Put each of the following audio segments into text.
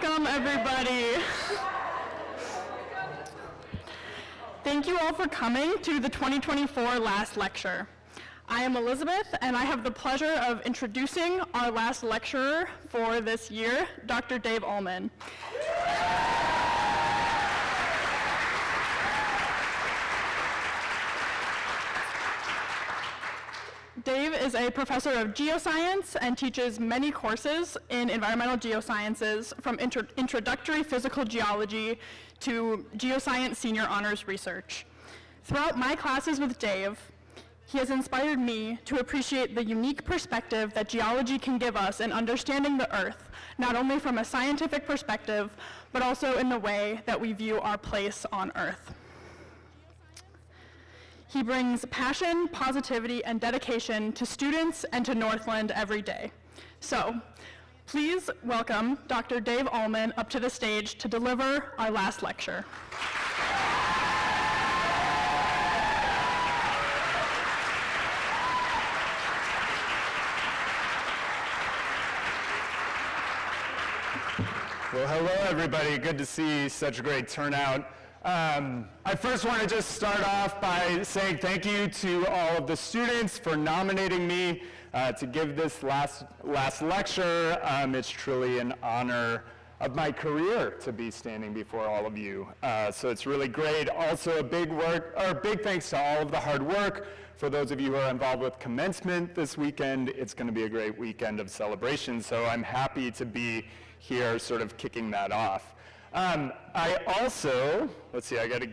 Welcome, everybody. Thank you all for coming to the 2024 last lecture. I am Elizabeth, and I have the pleasure of introducing our last lecturer for this year, Dr. Dave Ullman. Dave is a professor of geoscience and teaches many courses in environmental geosciences, from introductory physical geology to geoscience senior honors research. Throughout my classes with Dave, he has inspired me to appreciate the unique perspective that geology can give us in understanding the Earth, not only from a scientific perspective, but also in the way that we view our place on Earth. He brings passion, positivity, and dedication to students and to Northland every day. So, please welcome Dr. Dave Ullman up to the stage to deliver our last lecture. Well, hello, everybody. Good to see such a great turnout. I first want to just start off by saying thank you to all of the students for nominating me to give this last lecture. It's truly an honor of my career to be standing before all of you. So it's really great. Also, a big thanks to all of the hard work for those of you who are involved with commencement this weekend. It's going to be a great weekend of celebration, so I'm happy to be here sort of kicking that off. I also, let's see, I got to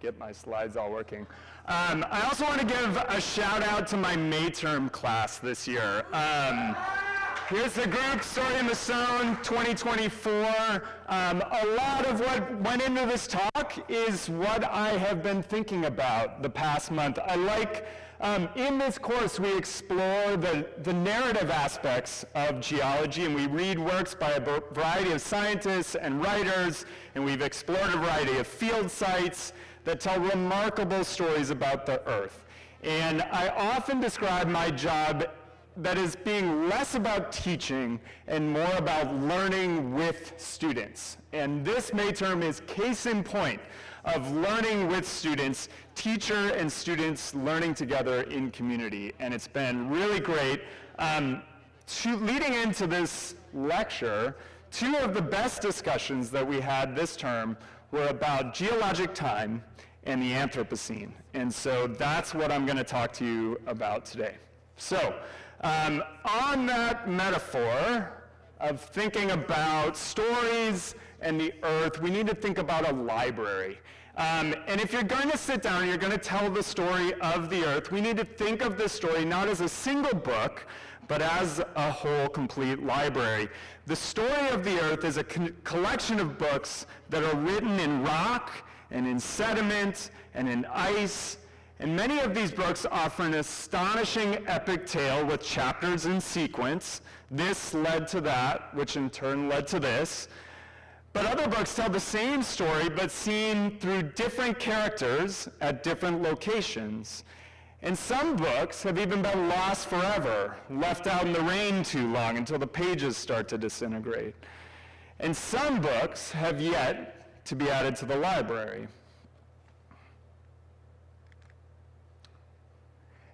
get my slides all working. I also want to give a shout out to my May term class this year. Here's the group, Story in the Stone 2024. A lot of what went into this talk is what I have been thinking about the past month. In this course, we explore the narrative aspects of geology, and we read works by a variety of scientists and writers, and we've explored a variety of field sites that tell remarkable stories about the Earth. And I often describe my job that is being less about teaching and more about learning with students. And this May term is case in point of learning with students, teacher and students learning together in community. And it's been really great. Leading into this lecture, two of the best discussions that we had this term were about geologic time and the Anthropocene. And so that's what I'm going to talk to you about today. So, on that metaphor of thinking about stories and the Earth, we need to think about a library. And if you're going to sit down and you're going to tell the story of the Earth, we need to think of this story not as a single book, but as a whole complete library. The story of the Earth is a collection of books that are written in rock and in sediment and in ice. And many of these books offer an astonishing epic tale with chapters in sequence. This led to that, which in turn led to this. But other books tell the same story, but seen through different characters at different locations. And some books have even been lost forever, left out in the rain too long until the pages start to disintegrate. And some books have yet to be added to the library.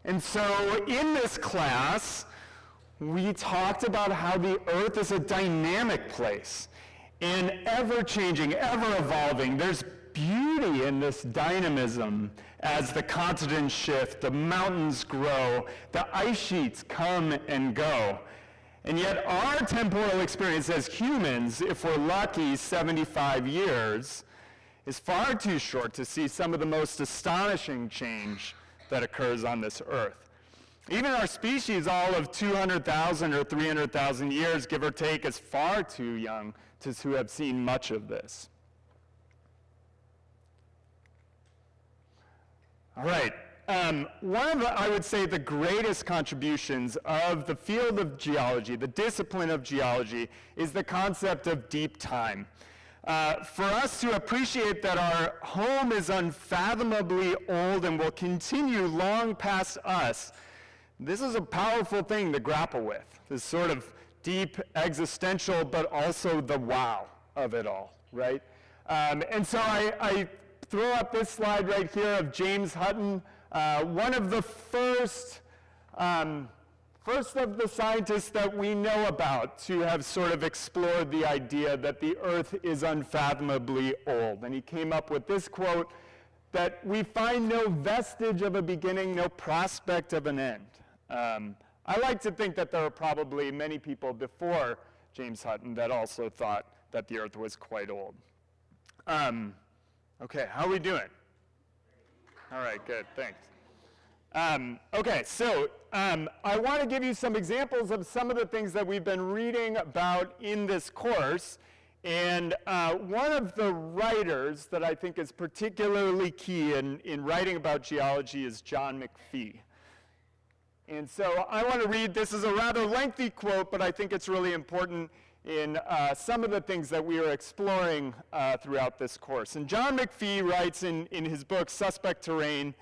And so in this class, we talked about how the Earth is a dynamic place and ever-changing, ever-evolving. There's beauty in this dynamism as the continents shift, the mountains grow, the ice sheets come and go. And yet our temporal experience as humans, if we're lucky, 75 years, is far too short to see some of the most astonishing change that occurs on this Earth. Even our species, all of 200,000 or 300,000 years, give or take, is far too young to have seen much of this. All right. One of I would say, the greatest contributions of the field of geology, the discipline of geology, is the concept of deep time. For us to appreciate that our home is unfathomably old and will continue long past us, this is a powerful thing to grapple with, this sort of deep existential, but also the wow of it all, right? And so I throw up this slide right here of James Hutton, one of the first of the scientists that we know about to have sort of explored the idea that the Earth is unfathomably old. And he came up with this quote, that we find no vestige of a beginning, no prospect of an end. I like to think that there are probably many people before James Hutton that also thought that the Earth was quite old. Okay, how are we doing? All right, good, thanks. Okay, so I want to give you some examples of some of the things that we've been reading about in this course. And one of the writers that I think is particularly key in writing about geology is John McPhee. And so I want to read, this is a rather lengthy quote, but I think it's really important in some of the things that we are exploring throughout this course. And John McPhee writes in his book, Suspect Terrain,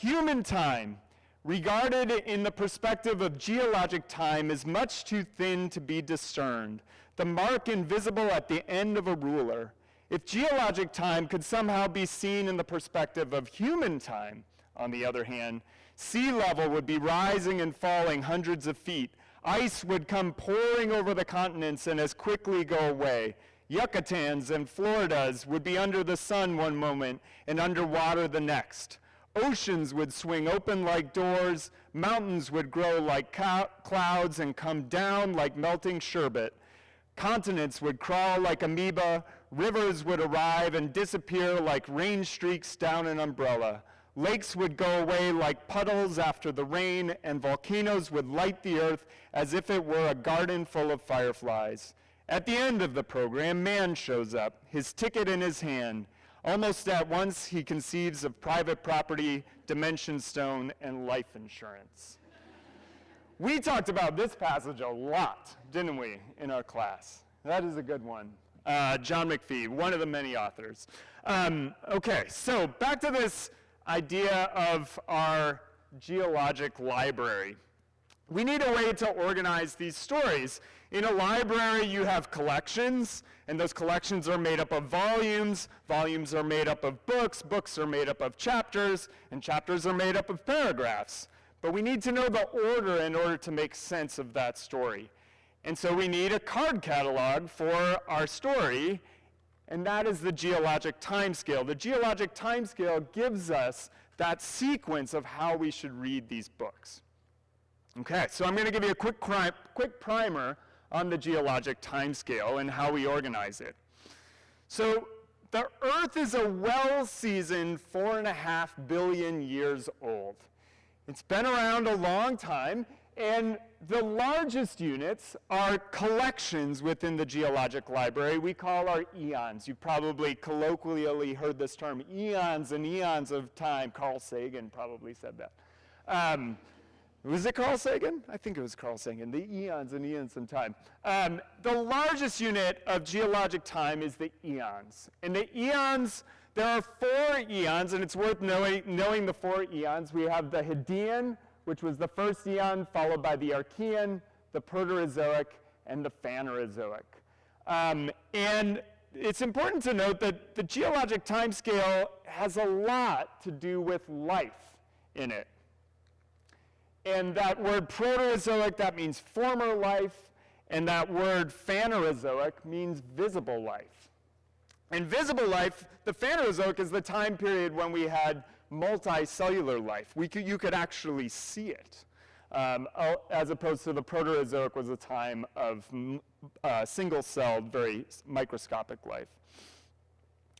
human time, regarded in the perspective of geologic time, is much too thin to be discerned, the mark invisible at the end of a ruler. If geologic time could somehow be seen in the perspective of human time, on the other hand, sea level would be rising and falling hundreds of feet. Ice would come pouring over the continents and as quickly go away. Yucatans and Floridas would be under the sun one moment and underwater the next. Oceans would swing open like doors, mountains would grow like clouds and come down like melting sherbet. Continents would crawl like amoeba, rivers would arrive and disappear like rain streaks down an umbrella. Lakes would go away like puddles after the rain, and volcanoes would light the earth as if it were a garden full of fireflies. At the end of the program, man shows up, his ticket in his hand. Almost at once, he conceives of private property, dimension stone, and life insurance. We talked about this passage a lot, didn't we, in our class? That is a good one. John McPhee, one of the many authors. Okay, so back to this idea of our geologic library. We need a way to organize these stories. In a library, you have collections, and those collections are made up of volumes. Volumes are made up of books. Books are made up of chapters, and chapters are made up of paragraphs. But we need to know the order in order to make sense of that story. And so we need a card catalog for our story, and that is the geologic timescale. The geologic timescale gives us that sequence of how we should read these books. Okay, so I'm going to give you a quick primer on the geologic timescale and how we organize it. So the Earth is a well-seasoned 4.5 billion years old. It's been around a long time, and the largest units are collections within the geologic library we call our eons. You've probably colloquially heard this term, eons and eons of time. Carl Sagan probably said that. Was it Carl Sagan? I think it was Carl Sagan, the eons and eons of time. The largest unit of geologic time is the eons. And the eons, there are 4 eons, and it's worth knowing the 4 eons. We have the Hadean, which was the first eon, followed by the Archean, the Proterozoic, and the Phanerozoic. And it's important to note that the geologic timescale has a lot to do with life in it. And that word Proterozoic, that means former life, and that word Phanerozoic means visible life. And visible life, the Phanerozoic is the time period when we had multicellular life. You could actually see it, as opposed to the Proterozoic was a time of single-celled, very microscopic life.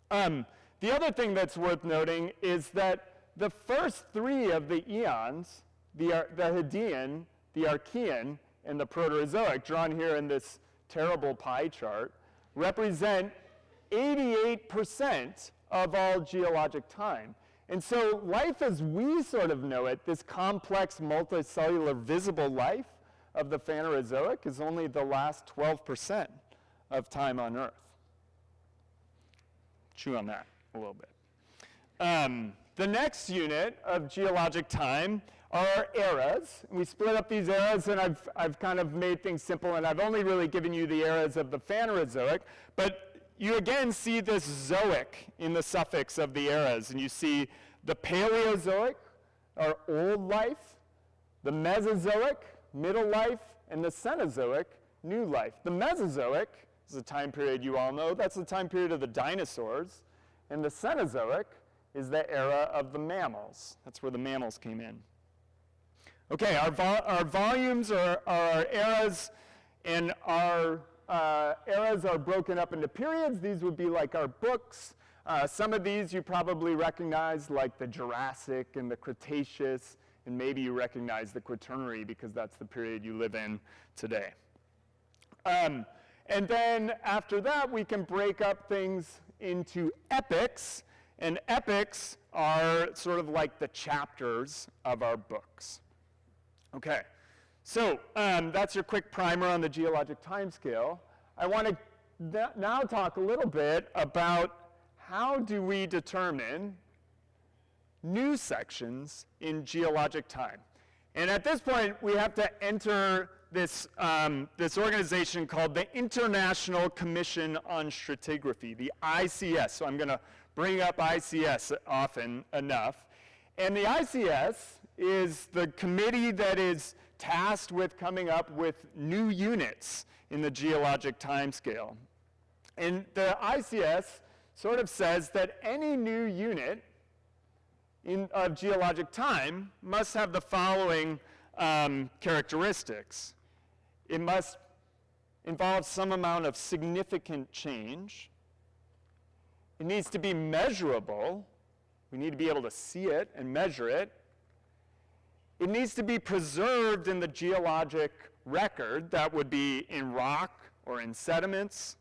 The other thing that's worth noting is that the first 3 of the eons, the Hadean, the Archean, and the Proterozoic, drawn here in this terrible pie chart, represent 88% of all geologic time. And so life as we sort of know it, this complex multicellular visible life of the Phanerozoic, is only the last 12% of time on Earth. Chew on that a little bit. The next unit of geologic time are eras. We split up these eras, and I've kind of made things simple, and I've only really given you the eras of the Phanerozoic, but you again see this zoic in the suffix of the eras, and you see the Paleozoic, or old life, the Mesozoic, middle life, and the Cenozoic, new life. The Mesozoic is a time period you all know. That's the time period of the dinosaurs. And the Cenozoic is the era of the mammals. That's where the mammals came in. Okay, our volumes are our eras, and our eras are broken up into periods. These would be like our books. Some of these you probably recognize, like the Jurassic and the Cretaceous, and maybe you recognize the Quaternary because that's the period you live in today. And then after that, we can break up things into epochs, and epochs are sort of like the chapters of our books. Okay, so that's your quick primer on the geologic timescale. I want to now talk a little bit about how do we determine new sections in geologic time. And at this point, we have to enter this, this organization called the International Commission on Stratigraphy, the ICS. So I'm going to bring up ICS often enough. And the ICS is the committee that is tasked with coming up with new units in the geologic timescale. And the ICS sort of says that any new unit of geologic time must have the following characteristics. It must involve some amount of significant change. It needs to be measurable. We need to be able to see it and measure it. It needs to be preserved in the geologic record. That would be in rock or in sediments.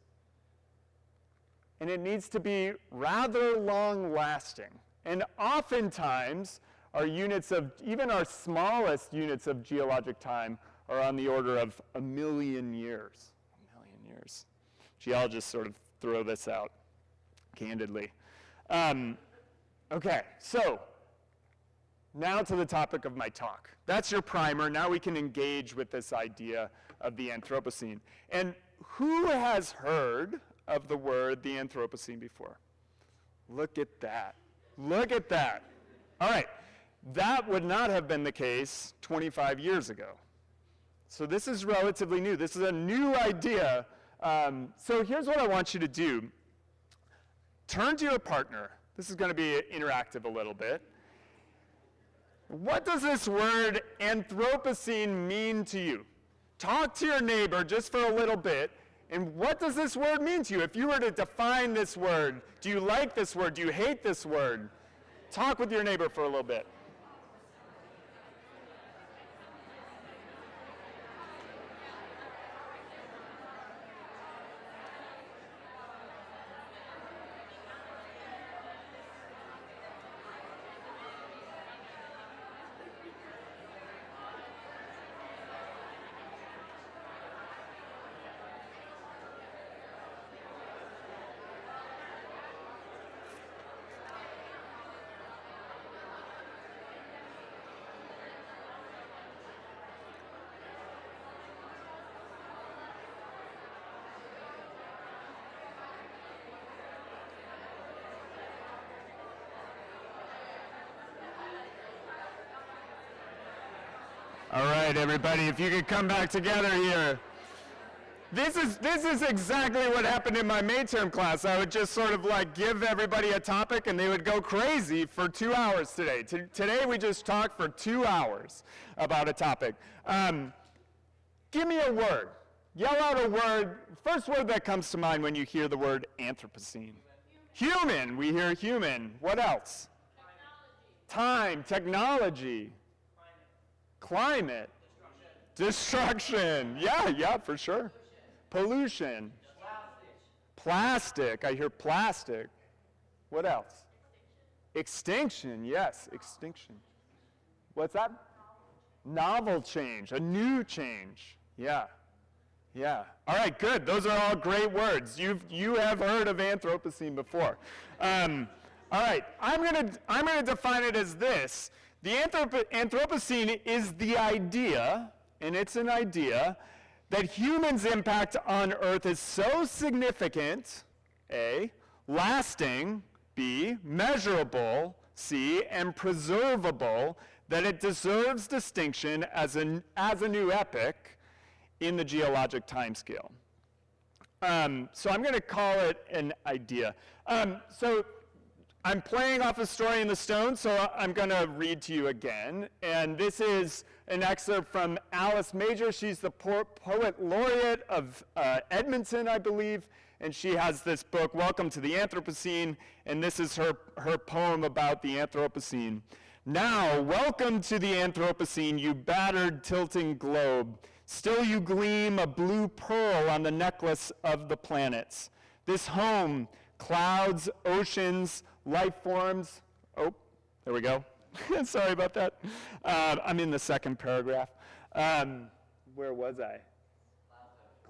And it needs to be rather long-lasting. And oftentimes, our units of, even our smallest units of geologic time are on the order of 1 million years. 1 million years. Geologists sort of throw this out candidly. Okay, so now to the topic of my talk. That's your primer. Now we can engage with this idea of the Anthropocene. And who has heard of the word the Anthropocene before? Look at that. Look at that. All right. That would not have been the case 25 years ago. So this is relatively new. This is a new idea. So here's what I want you to do. Turn to your partner. This is going to be interactive a little bit. What does this word Anthropocene mean to you? Talk to your neighbor just for a little bit. And what does this word mean to you? If you were to define this word, do you like this word? Do you hate this word? Talk with your neighbor for a little bit. All right, everybody, if you could come back together here. This is exactly what happened in my midterm class. I would just sort of like give everybody a topic and they would go crazy for 2 hours today. Today we just talked for 2 hours about a topic. Give me a word. Yell out a word. First word that comes to mind when you hear the word Anthropocene. Human. We hear human. What else? Technology. Time. Technology. Climate. Destruction. Yeah, for sure. Pollution. Plastic. I hear plastic. What else? Extinction. Yes, extinction. What's that? Novel change. A new change. Yeah. All right, good. Those are all great words. You have heard of Anthropocene before. All right, I'm gonna define it as this. The Anthropocene is the idea, and it's an idea, that humans' impact on Earth is so significant, A, lasting, B, measurable, C, and preservable, that it deserves distinction as a new epoch in the geologic timescale. So I'm going to call it an idea. So I'm playing off a story in the stone, so I'm going to read to you again. And this is an excerpt from Alice Major. She's the poet laureate of Edmonton, I believe. And she has this book, Welcome to the Anthropocene. And this is her poem about the Anthropocene. Now, welcome to the Anthropocene, you battered, tilting globe. Still you gleam a blue pearl on the necklace of the planets. This home, clouds, oceans, life forms. Oh, there we go. Sorry about that. I'm in the second paragraph. Where was I?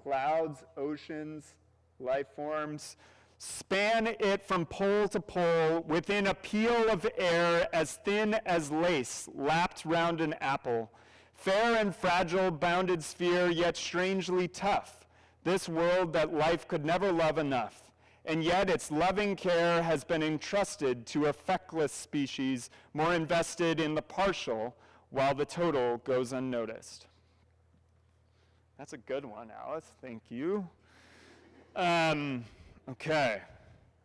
Clouds, oceans, life forms. Span it from pole to pole within a peel of air as thin as lace lapped round an apple. Fair and fragile bounded sphere, yet strangely tough. This world that life could never love enough. And yet its loving care has been entrusted to a feckless species more invested in the partial while the total goes unnoticed. That's a good one, Alice. Thank you. Okay.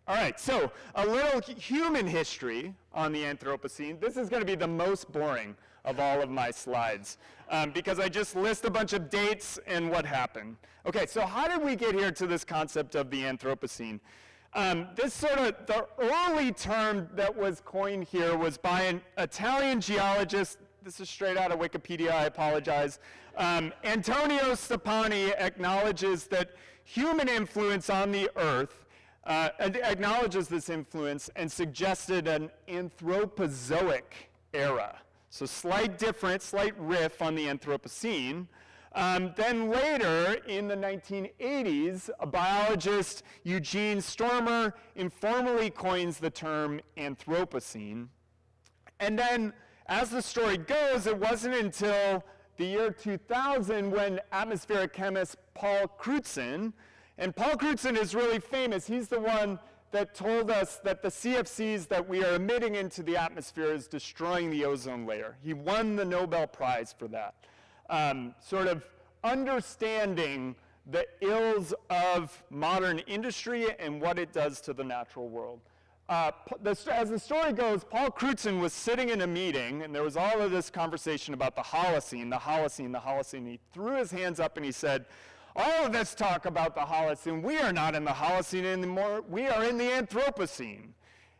All right, so a little human history on the Anthropocene. This is going to be the most boring of all of my slides because I just list a bunch of dates and what happened. Okay, so how did we get here to this concept of the Anthropocene? This sort of, the early term that was coined here was by an Italian geologist. This is straight out of Wikipedia, I apologize. Antonio Stepani acknowledges that human influence on the Earth, acknowledges this influence and suggested an Anthropozoic era. So slight difference, slight riff on the Anthropocene. Then later, in the 1980s, a biologist, Eugene Stormer, informally coins the term Anthropocene. And then, as the story goes, it wasn't until the year 2000 when atmospheric chemist Paul Crutzen, and Paul Crutzen is really famous. He's the one that told us that the CFCs that we are emitting into the atmosphere is destroying the ozone layer. He won the Nobel Prize for that. Sort of understanding the ills of modern industry and what it does to the natural world. As the story goes, Paul Crutzen was sitting in a meeting, and there was all of this conversation about the Holocene, the Holocene, the Holocene. He threw his hands up and he said, all of this talk about the Holocene, we are not in the Holocene anymore, we are in the Anthropocene.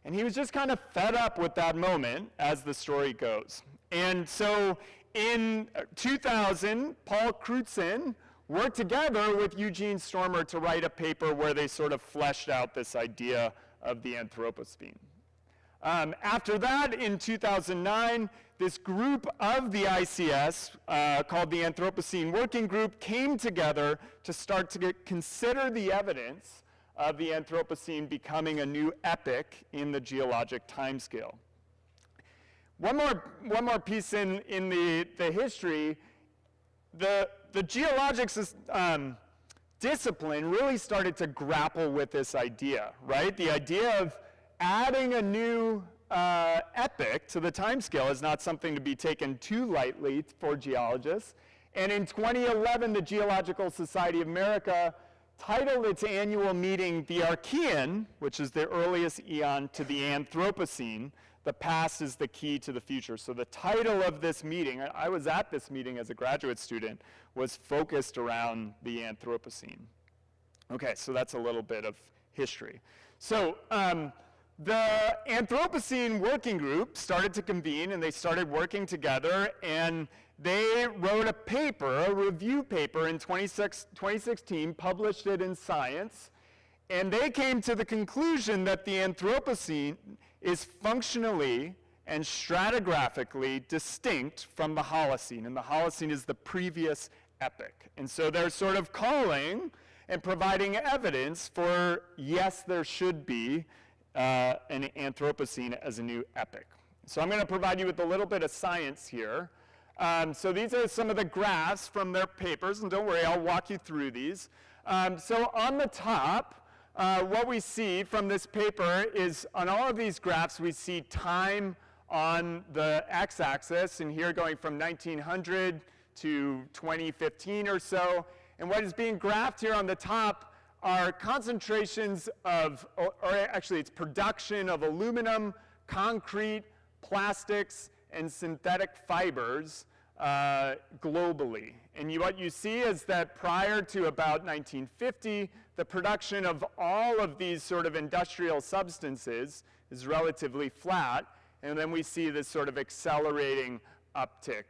And he was just kind of fed up with that moment as the story goes. And so in 2000, Paul Crutzen worked together with Eugene Stormer to write a paper where they sort of fleshed out this idea of the Anthropocene. After that, in 2009, this group of the ICS, called the Anthropocene Working Group, came together to start to consider the evidence of the Anthropocene becoming a new epoch in the geologic timescale. One more piece in the history. The geologic discipline really started to grapple with this idea, right? The idea of adding a new epoch to the timescale is not something to be taken too lightly for geologists. And in 2011, the Geological Society of America titled its annual meeting the Archean, which is the earliest eon, to the Anthropocene. The past is the key to the future. So the title of this meeting, I was at this meeting as a graduate student, was focused around the Anthropocene. Okay, so that's a little bit of history. So the Anthropocene Working Group started to convene, and they started working together, and they wrote a paper, a review paper in 2016, published it in Science, and they came to the conclusion that the Anthropocene is functionally and stratigraphically distinct from the Holocene, and the Holocene is the previous epoch. And so they're sort of calling and providing evidence for, yes, there should be an Anthropocene as a new epoch. So I'm going to provide you with a little bit of science here. So these are some of the graphs from their papers, and don't worry, I'll walk you through these. So on the top, what we see from this paper is on all of these graphs, we see time on the x-axis, and here going from 1900 to 2015 or so. And what is being graphed here on the top are concentrations of, or actually it's production of aluminum, concrete, plastics, and synthetic fibers globally. And what you see is that prior to about 1950, the production of all of these sort of industrial substances is relatively flat, and then we see this sort of accelerating uptick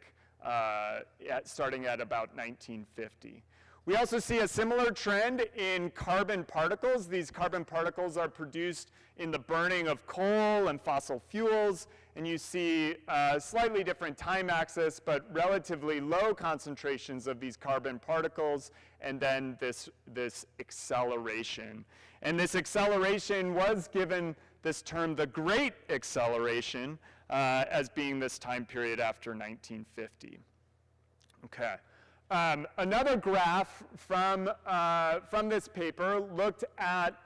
starting at about 1950. We also see a similar trend in carbon particles. These carbon particles are produced in the burning of coal and fossil fuels, and you see a slightly different time axis, but relatively low concentrations of these carbon particles, and then this acceleration. And this acceleration was given this term, the Great Acceleration, as being this time period after 1950. Okay. Another graph from this paper looked at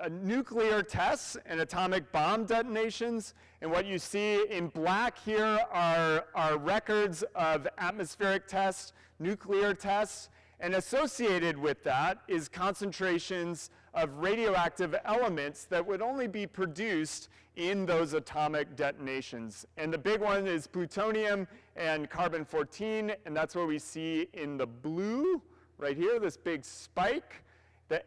nuclear tests and atomic bomb detonations. And what you see in black here are records of atmospheric tests, nuclear tests, and associated with that is concentrations of radioactive elements that would only be produced in those atomic detonations. And the big one is plutonium and carbon-14, and that's what we see in the blue right here, this big spike.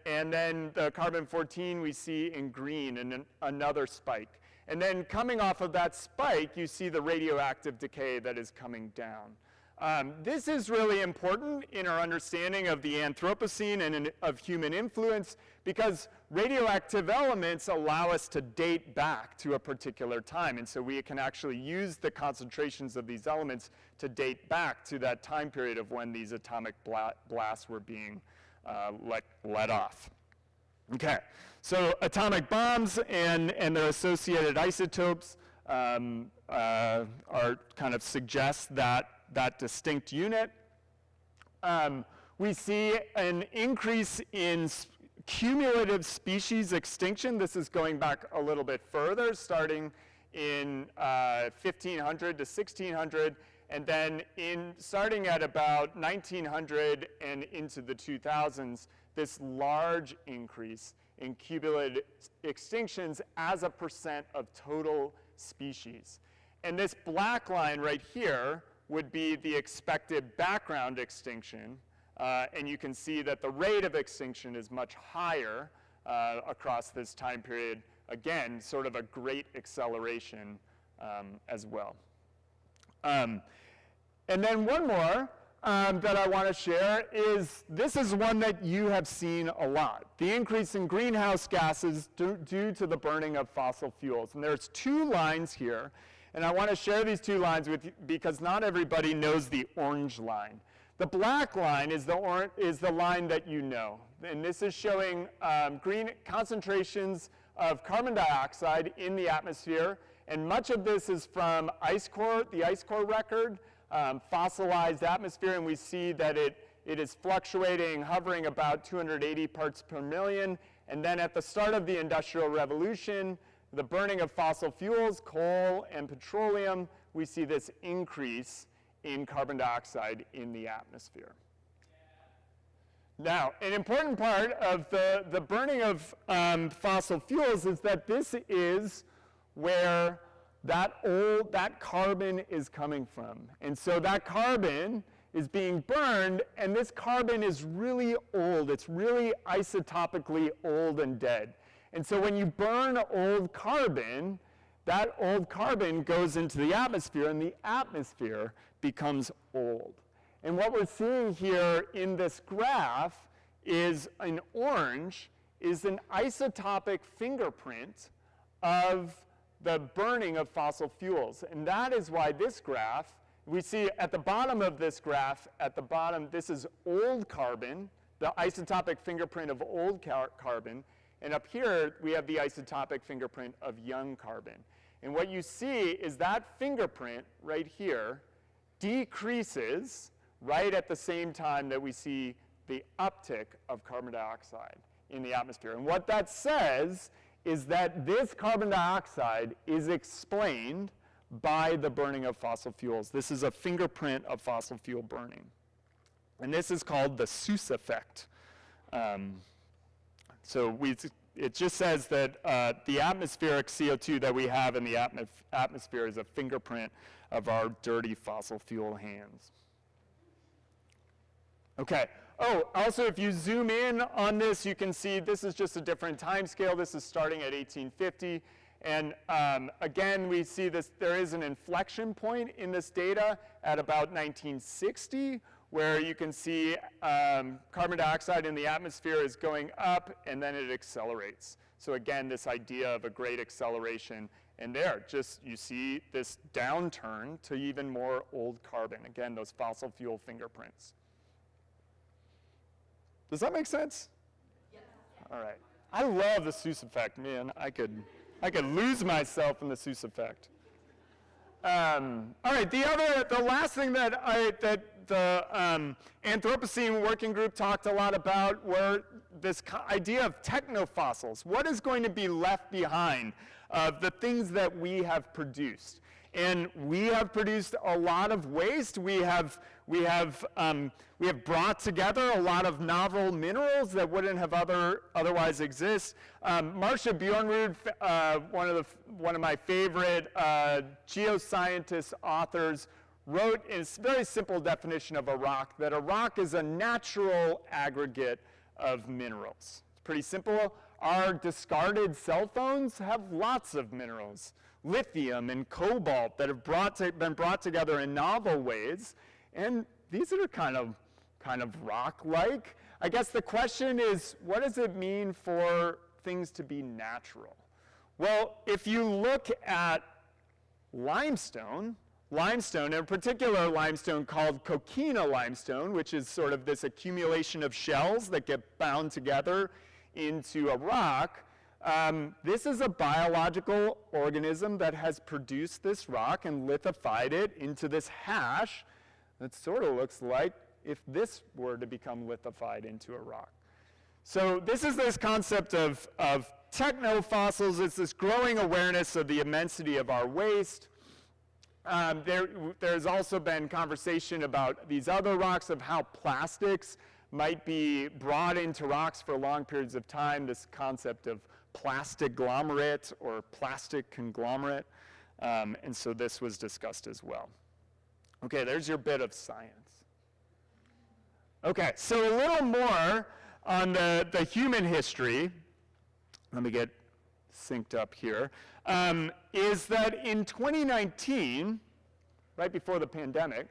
And then the carbon-14 we see in green, and another spike. And then coming off of that spike, you see the radioactive decay that is coming down. This is really important in our understanding of the Anthropocene and of human influence, because radioactive elements allow us to date back to a particular time. And so we can actually use the concentrations of these elements to date back to that time period of when these atomic blasts were being let off. Okay, so atomic bombs and their associated isotopes are kind of suggest that distinct unit. We see an increase in cumulative species extinction. This is going back a little bit further, starting in 1500 to 1600, and then starting at about 1900 and into the 2000s, this large increase in cumulative extinctions as a percent of total species. And this black line right here would be the expected background extinction, and you can see that the rate of extinction is much higher across this time period. Again, sort of a great acceleration as well. And then one more that I want to share is, this is one that you have seen a lot, the increase in greenhouse gases due to the burning of fossil fuels. And there's two lines here, and I want to share these two lines with you because not everybody knows the orange line. The black line is the line that you know, and this is showing green concentrations of carbon dioxide in the atmosphere, and much of this is from ice core, the ice core record, fossilized atmosphere, and we see that it is fluctuating, hovering about 280 parts per million, and then at the start of the Industrial Revolution, the burning of fossil fuels, coal and petroleum, we see this increase in carbon dioxide in the atmosphere. Now, an important part of the burning of fossil fuels is that this is where that carbon is coming from. And so that carbon is being burned, and this carbon is really old. It's really isotopically old and dead. And so when you burn old carbon, that old carbon goes into the atmosphere, and the atmosphere becomes old. And what we're seeing here in this graph is, in orange, is an isotopic fingerprint of the burning of fossil fuels. And that is why this graph, we see at the bottom of this graph, at the bottom, this is old carbon, the isotopic fingerprint of old carbon, and up here we have the isotopic fingerprint of young carbon. And what you see is that fingerprint right here decreases right at the same time that we see the uptick of carbon dioxide in the atmosphere. And what that says is that this carbon dioxide is explained by the burning of fossil fuels. This is a fingerprint of fossil fuel burning. And this is called the Seuss effect. It just says that the atmospheric CO2 that we have in the atmosphere is a fingerprint of our dirty fossil fuel hands. Okay. Oh, also, if you zoom in on this, you can see this is just a different time scale. This is starting at 1850. And again, we see this, there is an inflection point in this data at about 1960, where you can see carbon dioxide in the atmosphere is going up, and then it accelerates. So again, this idea of a great acceleration. And there, just you see this downturn to even more old carbon. Again, those fossil fuel fingerprints. Does that make sense? Yes. All right. I love the Seuss effect, man. I could lose myself in the Seuss effect. All right. The last thing that the Anthropocene working group talked a lot about were this idea of technofossils. What is going to be left behind of the things that we have produced? And we have produced a lot of waste. We have brought together a lot of novel minerals that wouldn't have otherwise exist. Marcia Bjornrud, one of my favorite geoscientist authors, wrote in a very simple definition of a rock, that a rock is a natural aggregate of minerals. It's pretty simple. Our discarded cell phones have lots of minerals, lithium and cobalt, that have been brought together in novel ways, and these are kind of rock-like. I guess the question is, what does it mean for things to be natural? Well, if you look at limestone, in particular limestone called coquina limestone, which is sort of this accumulation of shells that get bound together into a rock, this is a biological organism that has produced this rock and lithified it into this hash that sort of looks like if this were to become lithified into a rock. So this is this concept of technofossils. It's this growing awareness of the immensity of our waste. There's also been conversation about these other rocks, of how plastics might be brought into rocks for long periods of time, this concept of plastiglomerate or plastic conglomerate. And so this was discussed as well. Okay, there's your bit of science. Okay, so a little more on the human history. Let me get synced up here. Is that in 2019, right before the pandemic,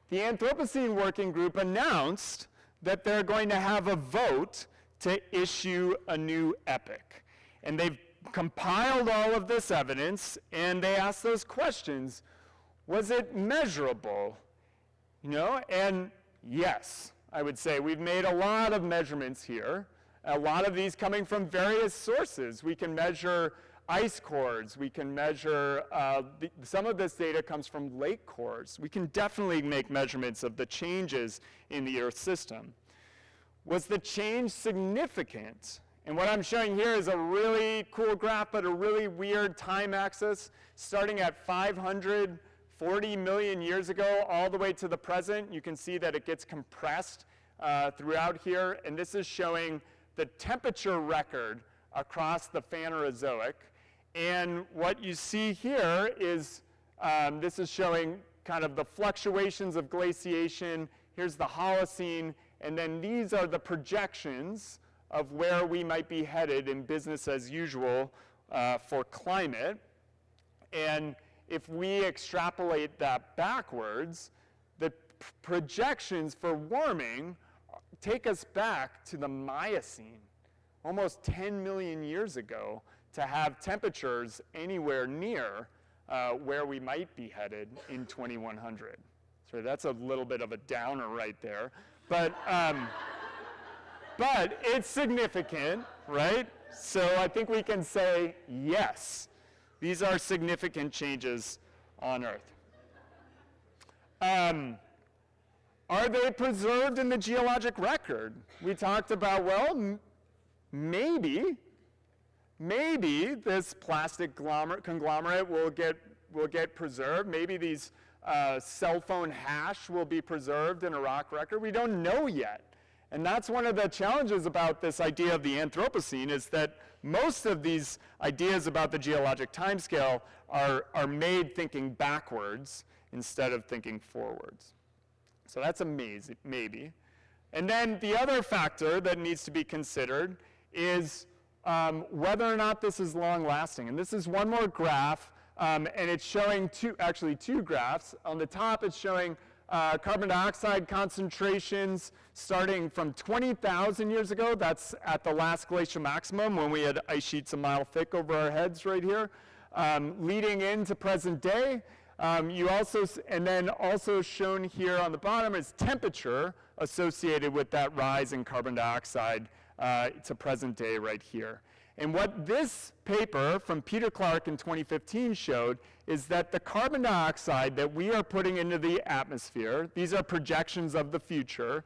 the Anthropocene Working Group announced that they're going to have a vote to issue a new epic. And they've compiled all of this evidence, and they asked those questions. Was it measurable? And yes, I would say we've made a lot of measurements here, a lot of these coming from various sources. We can measure ice cores. We can measure, some of this data comes from lake cores. We can definitely make measurements of the changes in the Earth system. Was the change significant? And what I'm showing here is a really cool graph, but a really weird time axis, starting at 540 million years ago all the way to the present. You can see that it gets compressed throughout here, and this is showing the temperature record across the Phanerozoic. And what you see here is, this is showing kind of the fluctuations of glaciation. Here's the Holocene, and then these are the projections of where we might be headed in business as usual for climate. And if we extrapolate that backwards, the projections for warming take us back to the Miocene, almost 10 million years ago, to have temperatures anywhere near where we might be headed in 2100. So that's a little bit of a downer right there. But it's significant, right? So I think we can say, yes, These are significant changes on Earth. Are they preserved in the geologic record? We talked about, well, maybe this plastic conglomerate will get preserved. Maybe these cell phone hash will be preserved in a rock record. We don't know yet. And that's one of the challenges about this idea of the Anthropocene, is that most of these ideas about the geologic timescale are made thinking backwards instead of thinking forwards. So that's a maybe. And then the other factor that needs to be considered is whether or not this is long-lasting. And this is one more graph, and it's showing two graphs. On the top, it's showing carbon dioxide concentrations starting from 20,000 years ago. That's at the last glacial maximum when we had ice sheets a mile thick over our heads right here, leading into present day. And then also shown here on the bottom is temperature associated with that rise in carbon dioxide to present day right here. And what this paper from Peter Clark in 2015 showed is that the carbon dioxide that we are putting into the atmosphere, these are projections of the future,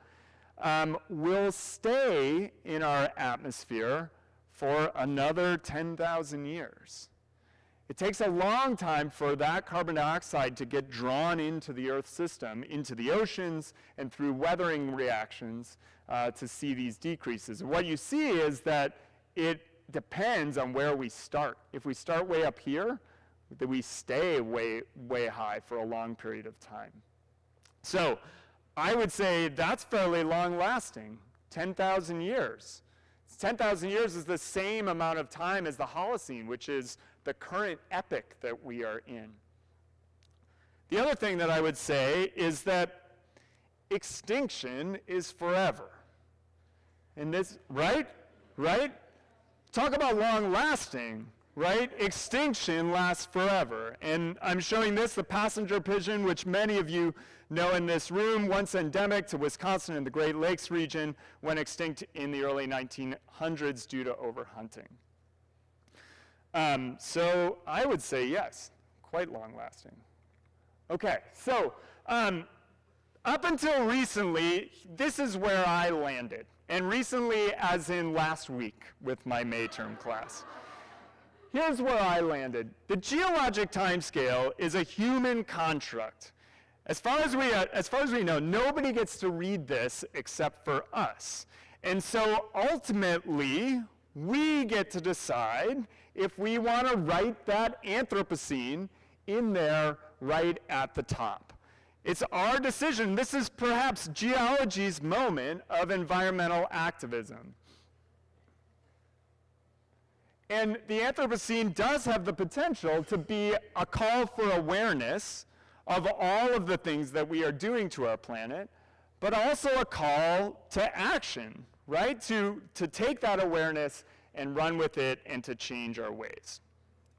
will stay in our atmosphere for another 10,000 years. It takes a long time for that carbon dioxide to get drawn into the Earth system, into the oceans, and through weathering reactions to see these decreases. And what you see is that it depends on where we start. If we start way up here, then we stay way high for a long period of time. So I would say that's fairly long-lasting, 10,000 years. 10,000 years is the same amount of time as the Holocene, which is the current epoch that we are in. The other thing that I would say is that extinction is forever. And this, right? Talk about long-lasting, right? Extinction lasts forever. And I'm showing this, the passenger pigeon, which many of you know in this room, once endemic to Wisconsin and the Great Lakes region, went extinct in the early 1900s due to overhunting. So I would say yes, quite long-lasting. Okay, so up until recently, this is where I landed. And recently, as in last week with my May term class. Here's where I landed. The geologic timescale is a human construct. As far as we know, nobody gets to read this except for us. And so ultimately, we get to decide if we want to write that Anthropocene in there right at the top. It's our decision. This is perhaps geology's moment of environmental activism. And the Anthropocene does have the potential to be a call for awareness of all of the things that we are doing to our planet, but also a call to action, right? To take that awareness and run with it and to change our ways.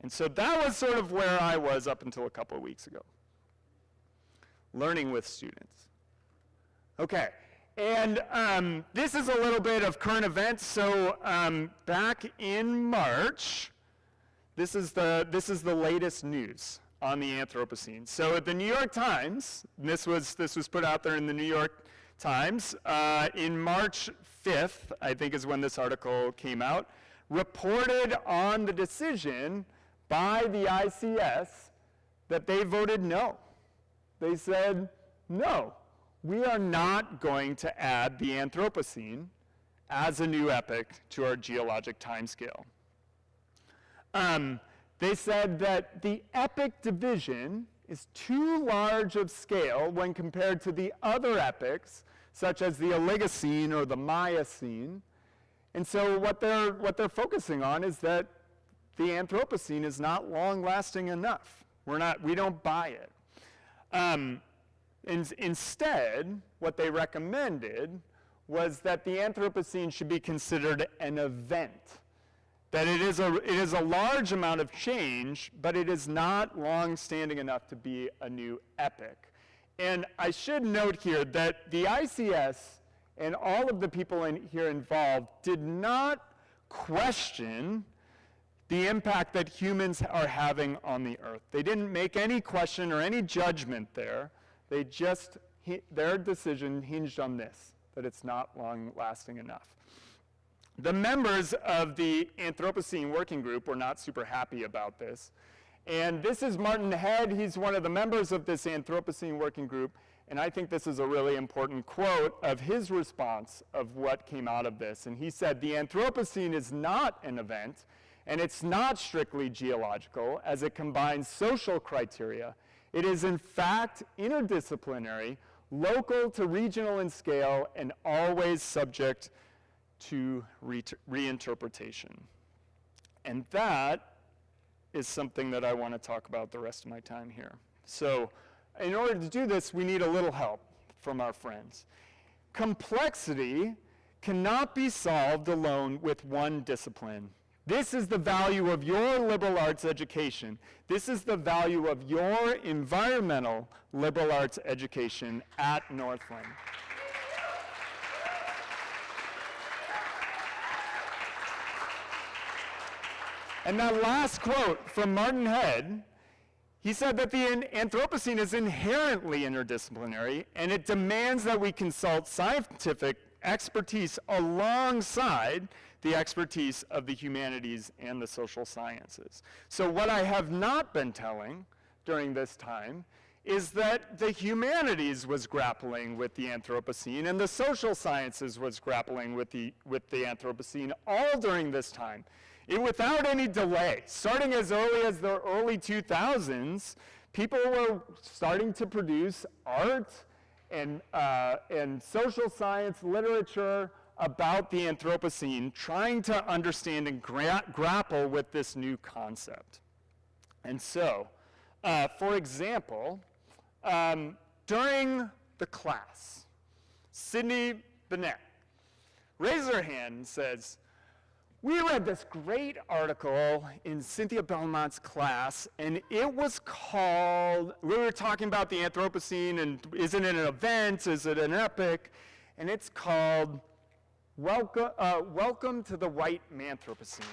And so that was sort of where I was up until a couple of weeks ago. Learning with students. Okay, and this is a little bit of current events. So back in March, this is the latest news on the Anthropocene. So at the New York Times, this was put out there in the New York Times in March 5th, I think is when this article came out, reported on the decision by the ICS that they voted no. They said, no, we are not going to add the Anthropocene as a new epoch to our geologic timescale. They said that the epoch division is too large of scale when compared to the other epochs, such as the Oligocene or the Miocene. And so what they're focusing on is that the Anthropocene is not long-lasting enough. We don't buy it. Instead, what they recommended was that the Anthropocene should be considered an event. That it is a large amount of change, but it is not long-standing enough to be a new epoch. And I should note here that the ICS and all of the people here involved did not question the impact that humans are having on the earth. They didn't make any question or any judgment there. They just, their decision hinged on this, that it's not long-lasting enough. The members of the Anthropocene working group were not super happy about this. And this is Martin Head. He's one of the members of this Anthropocene working group. And I think this is a really important quote of his response of what came out of this. And he said, "The Anthropocene is not an event, and it's not strictly geological, as it combines social criteria. It is, in fact, interdisciplinary, local to regional in scale, and always subject to reinterpretation." And that is something that I want to talk about the rest of my time here. So in order to do this, we need a little help from our friends. Complexity cannot be solved alone with one discipline. This is the value of your liberal arts education. This is the value of your environmental liberal arts education at Northland. And that last quote from Martin Head, he said that the Anthropocene is inherently interdisciplinary, and it demands that we consult scientific expertise alongside the expertise of the humanities and the social sciences. So what I have not been telling during this time is that the humanities was grappling with the Anthropocene and the social sciences was grappling with the Anthropocene all during this time. Without any delay, starting as early as the early 2000s, people were starting to produce art and social science literature about the Anthropocene, trying to understand and grapple with this new concept. And so, for example, during the class, Sydney Bennett raises her hand and says, "We read this great article in Cynthia Belmont's class, and it was called," we were talking about the Anthropocene, and is it an event, is it an epic? And it's called Welcome to the White Manthropocene.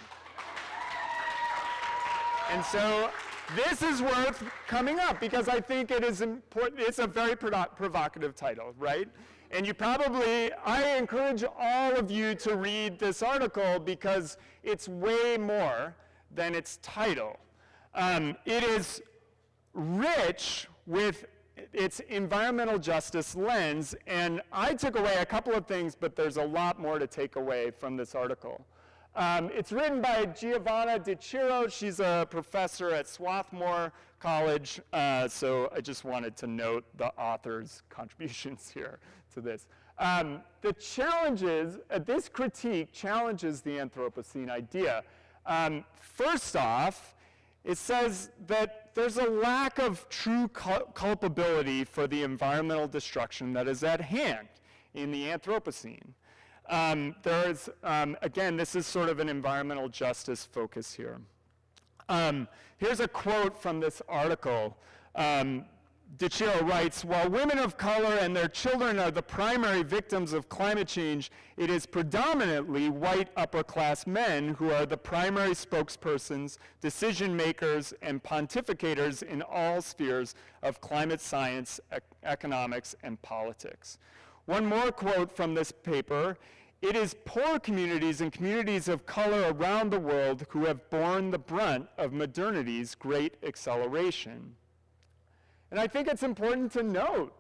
And so this is worth coming up because I think it is important. It's a very provocative title, right? And I encourage all of you to read this article because it's way more than its title. It is rich with its environmental justice lens, and I took away a couple of things, but there's a lot more to take away from this article. It's written by Giovanna DiCiro. She's a professor at Swarthmore College, so I just wanted to note the author's contributions here to this. The challenges, this critique challenges the Anthropocene idea. First off, it says that there's a lack of true culpability for the environmental destruction that is at hand in the Anthropocene. Again, this is sort of an environmental justice focus here. Here's a quote from this article. DiCiro writes, "While women of color and their children are the primary victims of climate change, it is predominantly white upper-class men who are the primary spokespersons, decision makers, and pontificators in all spheres of climate science, economics, and politics." One more quote from this paper: "It is poor communities and communities of color around the world who have borne the brunt of modernity's great acceleration." And I think it's important to note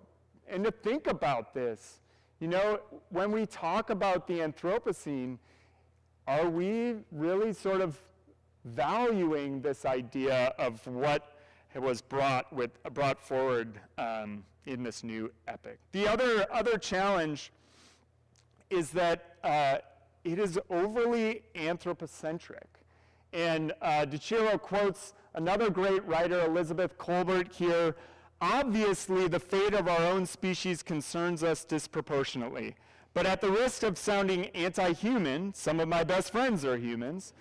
and to think about this. You know, when we talk about the Anthropocene, are we really sort of valuing this idea of what was brought forward in this new epic? The other challenge is that it is overly anthropocentric. And DiCiro quotes another great writer, Elizabeth Colbert, here: "Obviously, the fate of our own species concerns us disproportionately. But at the risk of sounding anti-human, some of my best friends are humans,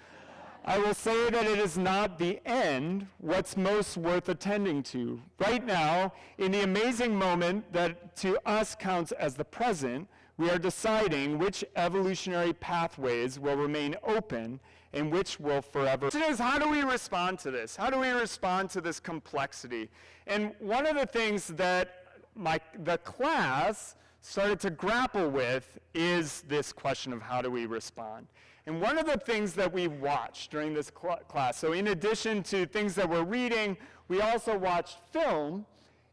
I will say that it is not the end what's most worth attending to. Right now, in the amazing moment that to us counts as the present, we are deciding which evolutionary pathways will remain open and which will forever. It is, how do we respond to this? How do we respond to this complexity? And one of the things that the class started to grapple with is this question of how do we respond? And one of the things that we watched during this class, so in addition to things that we're reading, we also watched film.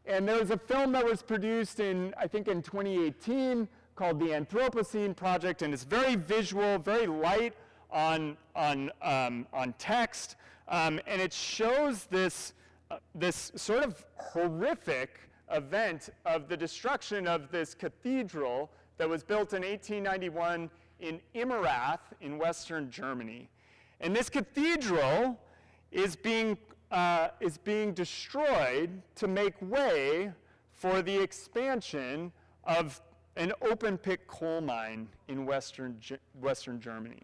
And there was a film that was produced I think in 2018 called the Anthropocene Project, and it's very visual, very light on text, and it shows this sort of horrific event of the destruction of this cathedral that was built in 1891 in Immerath in Western Germany. And this cathedral is being destroyed to make way for the expansion of an open-pit coal mine in Western Germany.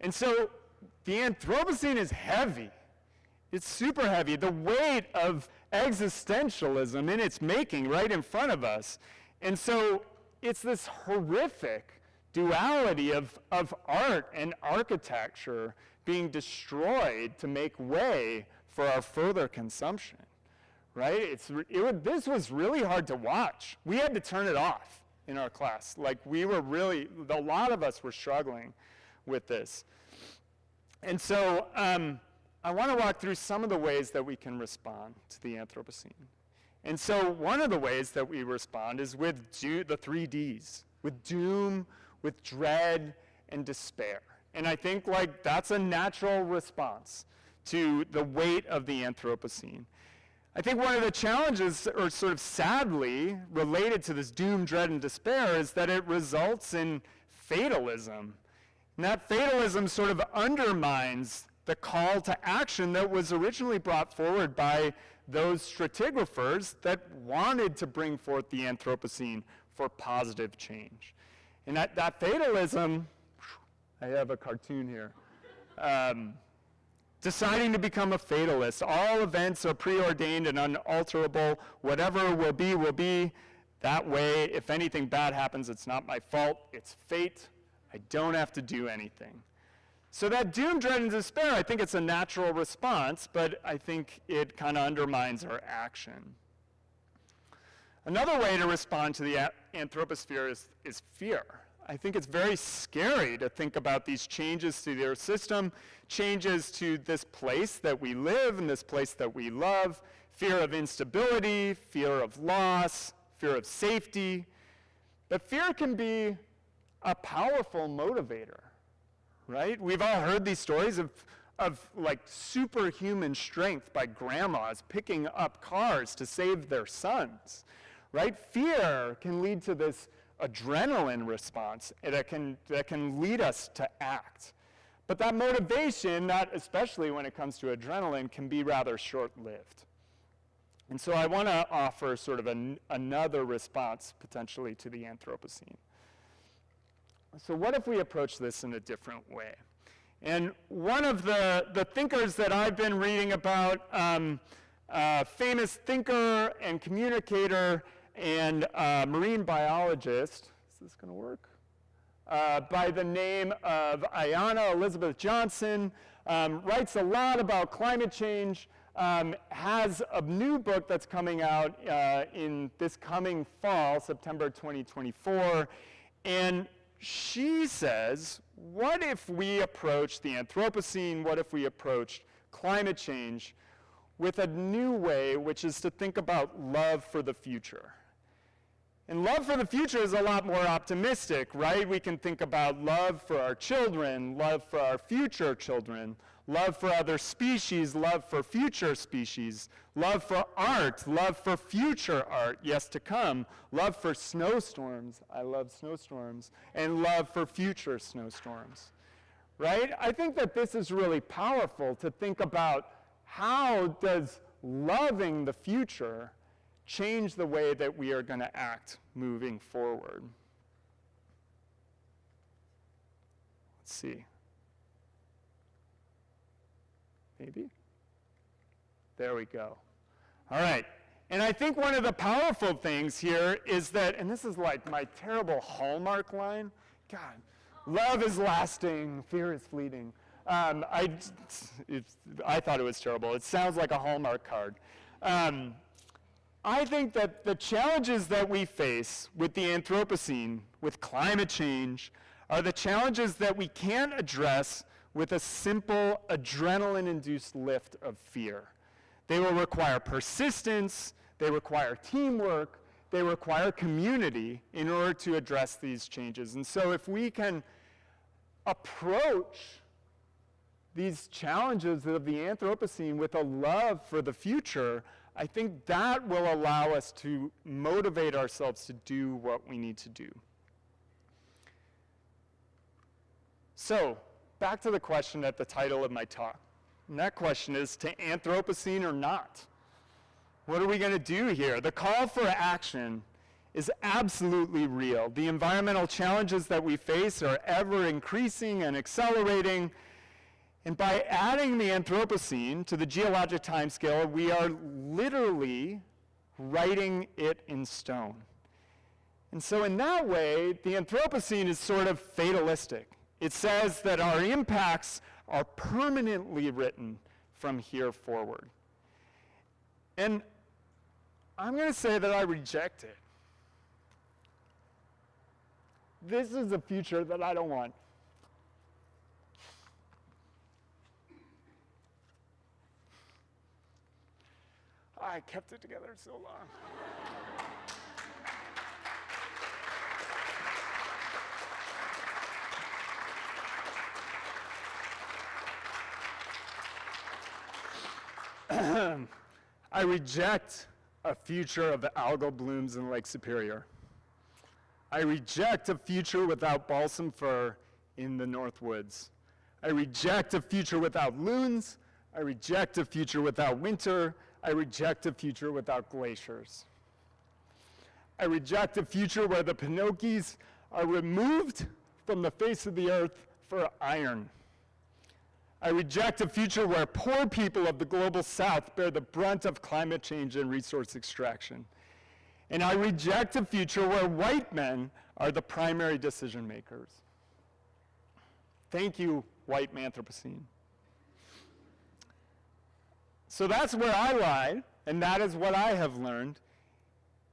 And so the Anthropocene is heavy. It's super heavy. The weight of existentialism in its making right in front of us. And so it's this horrific duality of art and architecture being destroyed to make way for our further consumption, right? This was really hard to watch. We had to turn it off in our class. Like a lot of us were struggling with this. And so I want to walk through some of the ways that we can respond to the Anthropocene. And so one of the ways that we respond is with the 3 Ds, with doom, with dread, and despair. And I think that's a natural response to the weight of the Anthropocene. I think one of the challenges, or sort of sadly related to this doom, dread, and despair, is that it results in fatalism. And that fatalism sort of undermines the call to action that was originally brought forward by those stratigraphers that wanted to bring forth the Anthropocene for positive change. And that fatalism, I have a cartoon here, deciding to become a fatalist. All events are preordained and unalterable. Whatever will be. That way, if anything bad happens, it's not my fault. It's fate. I don't have to do anything. So that doom, dread, and despair, I think it's a natural response, but I think it kind of undermines our action. Another way to respond to the anthroposphere is fear. I think it's very scary to think about these changes to their system, changes to this place that we live and this place that we love, fear of instability, fear of loss, fear of safety. But fear can be a powerful motivator, right? We've all heard these stories of like superhuman strength by grandmas picking up cars to save their sons, right? Fear can lead to this adrenaline response that can lead us to act. But that motivation, not especially when it comes to adrenaline, can be rather short-lived. And so I want to offer sort of another response potentially to the Anthropocene. So what if we approach this in a different way? And one of the thinkers that I've been reading about, famous thinker and communicator and marine biologist, is this going to work? By the name of Ayanna Elizabeth Johnson, writes a lot about climate change, has a new book that's coming out in this coming fall, September 2024, and she says, what if we approach the Anthropocene, what if we approach climate change with a new way, which is to think about love for the future? And love for the future is a lot more optimistic, right? We can think about love for our children, love for our future children, love for other species, love for future species, love for art, love for future art, yes to come, love for snowstorms, I love snowstorms, and love for future snowstorms, right? I think that this is really powerful to think about how does loving the future change the way that we are going to act moving forward. Let's see. Maybe? There we go. All right. And I think one of the powerful things here is that, and this is like my terrible Hallmark line, God, love is lasting, fear is fleeting. I thought it was terrible. It sounds like a Hallmark card. I think that the challenges that we face with the Anthropocene, with climate change, are the challenges that we can't address with a simple adrenaline-induced lift of fear. They will require persistence, they require teamwork, they require community in order to address these changes. And so if we can approach these challenges of the Anthropocene with a love for the future, I think that will allow us to motivate ourselves to do what we need to do. So, back to the question at the title of my talk. And that question is, to Anthropocene or not? What are we going to do here? The call for action is absolutely real. The environmental challenges that we face are ever increasing and accelerating. And by adding the Anthropocene to the geologic timescale, we are literally writing it in stone. And so in that way, the Anthropocene is sort of fatalistic. It says that our impacts are permanently written from here forward. And I'm going to say that I reject it. This is a future that I don't want. I kept it together so long. I reject a future of algal blooms in Lake Superior. I reject a future without balsam fir in the North Woods. I reject a future without loons. I reject a future without winter. I reject a future without glaciers. I reject a future where the Pinocchis are removed from the face of the earth for iron. I reject a future where poor people of the global south bear the brunt of climate change and resource extraction. And I reject a future where white men are the primary decision makers. Thank you, white Anthropocene. So that's where I lie, and that is what I have learned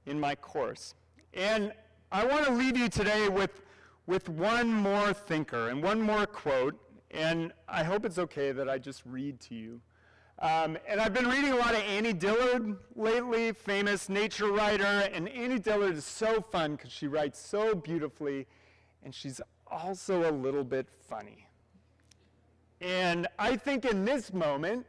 in my course. And I want to leave you today with one more thinker and one more quote, and I hope it's okay that I just read to you. And I've been reading a lot of Annie Dillard lately, famous nature writer, and Annie Dillard is so fun because she writes so beautifully, and she's also a little bit funny. And I think in this moment,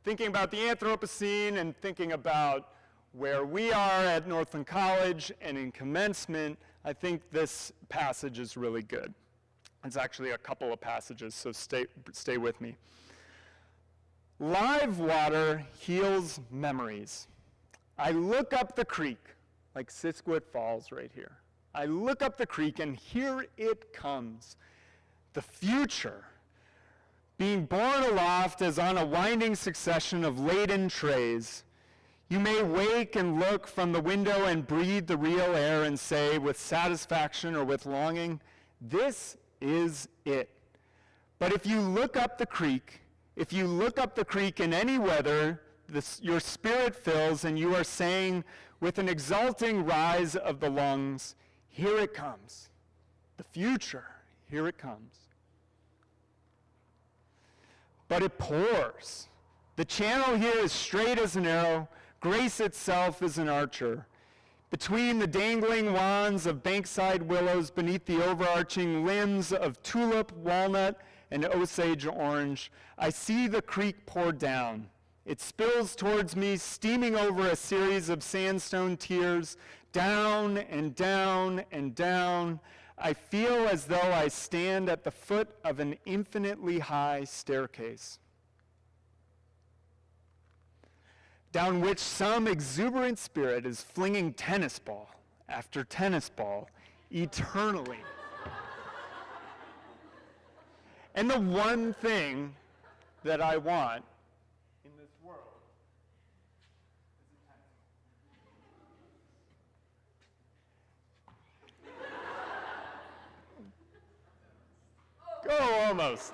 thinking about the Anthropocene and thinking about where we are at Northland College and in commencement, I think this passage is really good. It's actually a couple of passages, so stay with me. Live water heals memories. I look up the creek, like Siskiwit Falls right here. I look up the creek and here it comes. The future, being borne aloft as on a winding succession of laden trays. You may wake and look from the window and breathe the real air and say with satisfaction or with longing, this is it. But if you look up the creek, in any weather, your spirit fills and you are saying with an exulting rise of the lungs, here it comes. The future, here it comes. But it pours. The channel here is straight as an arrow, grace itself is an archer. Between the dangling wands of bankside willows, beneath the overarching limbs of tulip, walnut, and Osage orange, I see the creek pour down. It spills towards me, steaming over a series of sandstone tiers, down and down and down. I feel as though I stand at the foot of an infinitely high staircase, down which some exuberant spirit is flinging tennis ball after tennis ball eternally. And the one thing that I want in this world is a tennis ball. Go almost.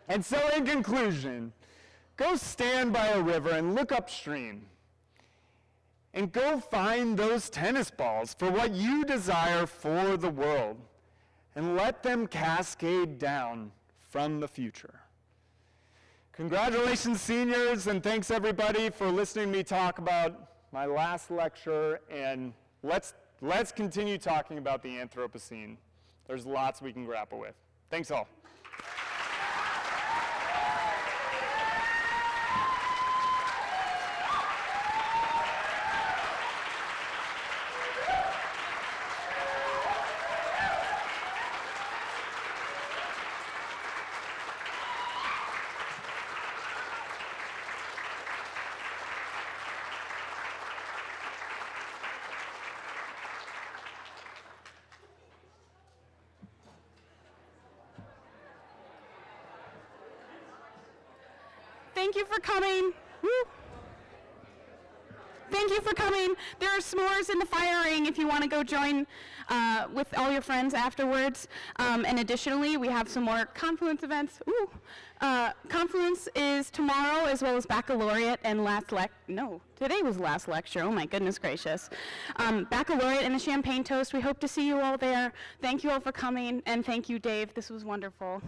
And so in conclusion, go stand by a river and look upstream. And go find those tennis balls for what you desire for the world. And let them cascade down from the future. Congratulations, seniors, and thanks everybody for listening to me talk about my last lecture, and let's continue talking about the Anthropocene. There's lots we can grapple with. Thanks all. Thank you for coming. Woo. Thank you for coming. There are s'mores in the fire ring if you want to go join with all your friends afterwards. And additionally, we have some more Confluence events. Ooh. Confluence is tomorrow, as well as baccalaureate and today was last lecture. Oh my goodness gracious. Baccalaureate and the champagne toast. We hope to see you all there. Thank you all for coming, and thank you, Dave. This was wonderful.